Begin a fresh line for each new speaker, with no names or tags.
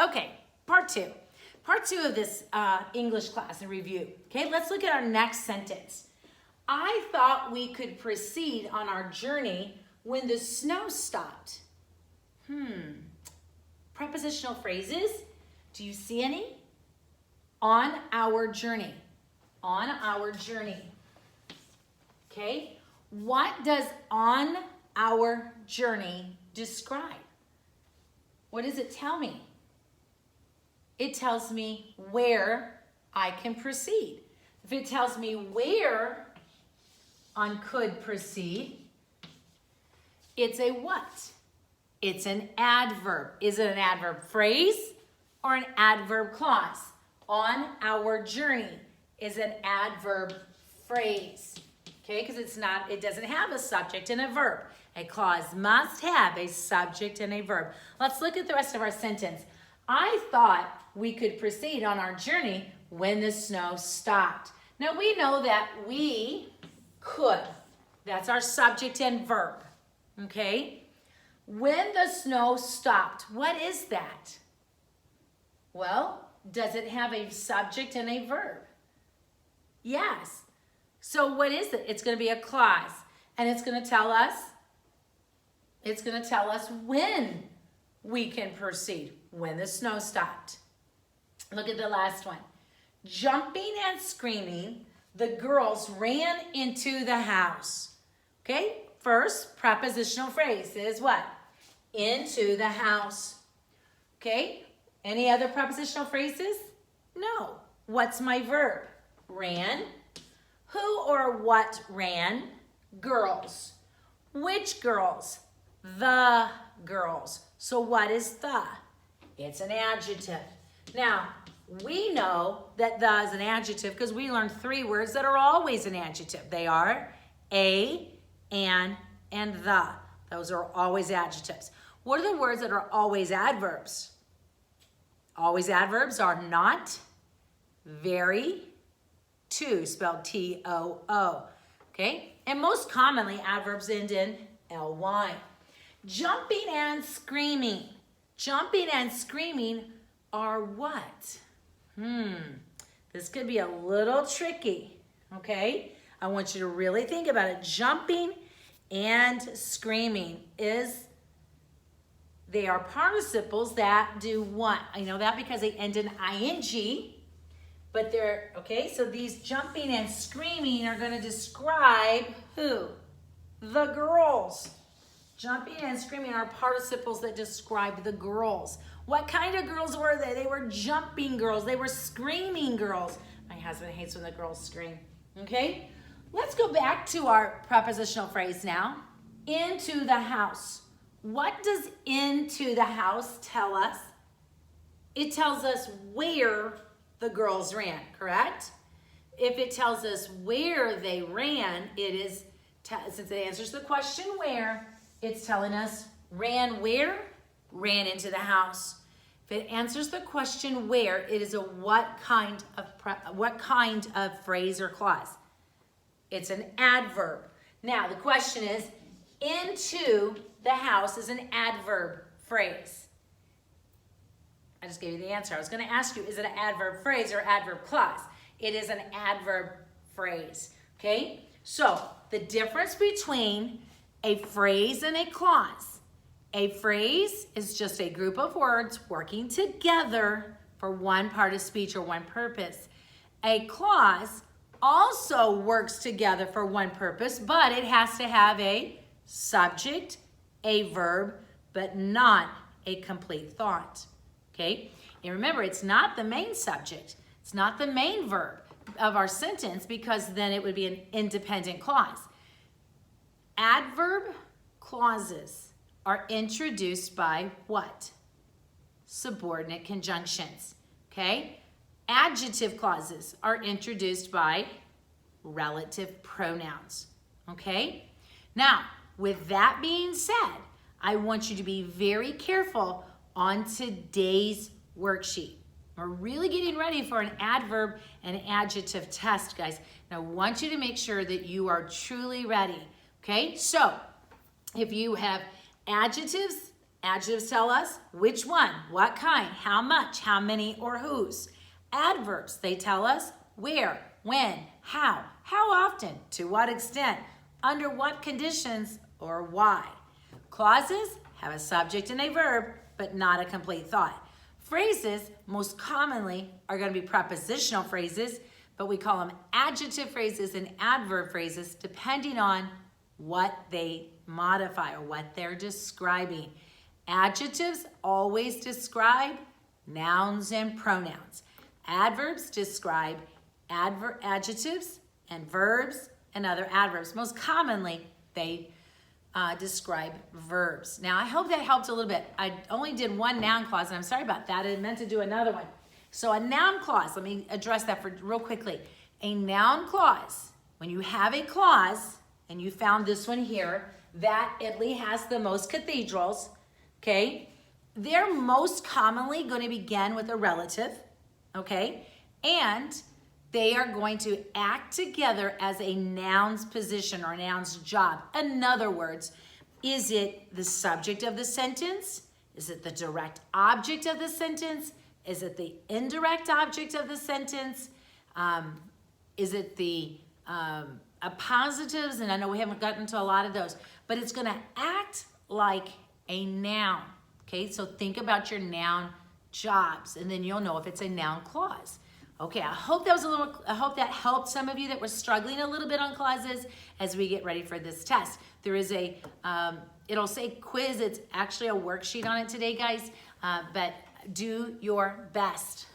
Okay, part two. Part two of this English class and review. Okay, let's look at our next sentence. I thought we could proceed on our journey when the snow stopped. Prepositional phrases. Do you see any? On our journey. On our journey. Okay, what does on our journey describe? What does it tell me? It tells me where I can proceed. If it tells me where on could proceed, it's a what? It's an adverb. Is it an adverb phrase or an adverb clause? On our journey is an adverb phrase. Okay, because it doesn't have a subject and a verb. A clause must have a subject and a verb. Let's look at the rest of our sentence. I thought we could proceed on our journey when the snow stopped. Now we know that we could. That's our subject and verb. Okay? When the snow stopped, what is that? Well, does it have a subject and a verb? Yes. So what is it? It's going to be a clause. And it's going to tell us when we can proceed, when the snow stopped. Look at the last one. Jumping and screaming, the girls ran into the house. Okay, first prepositional phrase is what? Into the house. Okay, any other prepositional phrases? No. What's my verb? Ran. Who or what ran? Girls. Which girls? The girls. So what is the? It's an adjective. Now, we know that the is an adjective because we learned 3 words that are always an adjective. They are a, and the. Those are always adjectives. What are the words that are always adverbs? Always adverbs are not, very, to, spelled T-O-O. Okay? And most commonly, adverbs end in L-Y. Jumping and screaming. Jumping and screaming are what? This could be a little tricky, okay? I want you to really think about it. Jumping and screaming they are participles that do what? I know that because they end in ing, but they're, okay, so these jumping and screaming are going to describe who? The girls. Jumping and screaming are participles that describe the girls. What kind of girls were they? They were jumping girls. They were screaming girls. My husband hates when the girls scream. Okay? Let's go back to our prepositional phrase now. Into the house. What does into the house tell us? It tells us where the girls ran, correct? If it tells us where they ran, it is, since it answers the question where, it's telling us ran where? Ran into the house. If it answers the question where, it is a what kind of phrase or clause? It's an adverb. Now the question is, into the house is an adverb phrase. I just gave you the answer. I was going to ask you, is it an adverb phrase or adverb clause? It is an adverb phrase. Okay? So the difference between a phrase and a clause. A phrase is just a group of words working together for one part of speech or one purpose. A clause also works together for one purpose, but it has to have a subject, a verb, but not a complete thought. Okay? And remember, it's not the main subject. It's not the main verb of our sentence because then it would be an independent clause. Adverb clauses are introduced by what? Subordinate conjunctions, okay? Adjective clauses are introduced by relative pronouns, okay? Now, with that being said, I want you to be very careful on today's worksheet. We're really getting ready for an adverb and adjective test, guys. And I want you to make sure that you are truly ready. Okay, so if you have adjectives Adjectives tell us which one, what kind, how much, how many, or whose. Adverbs, they tell us where, when, how often, to what extent, under what conditions, or why. Clauses have a subject and a verb, but not a complete thought. Phrases, most commonly, are going to be prepositional phrases, but we call them adjective phrases and adverb phrases depending on what they modify or what they're describing. Adjectives always describe nouns and pronouns. Adverbs describe adjectives and verbs and other adverbs. Most commonly, they describe verbs. Now, I hope that helped a little bit. I only did one noun clause, and I'm sorry about that. I meant to do another one. So a noun clause, let me address that for real quickly. A noun clause, when you have a clause, and you found this one here, that Italy has the most cathedrals, okay? They're most commonly going to begin with a relative, okay? And they are going to act together as a noun's position or a noun's job. In other words, is it the subject of the sentence? Is it the direct object of the sentence? Is it the indirect object of the sentence? Is it the appositives? And I know we haven't gotten to a lot of those, but it's going to act like a noun. Okay, so think about your noun jobs, and then you'll know if it's a noun clause. Okay, I hope that helped some of you that were struggling a little bit on clauses as we get ready for this test. There is a, it'll say quiz. It's actually a worksheet on it today, guys, but do your best.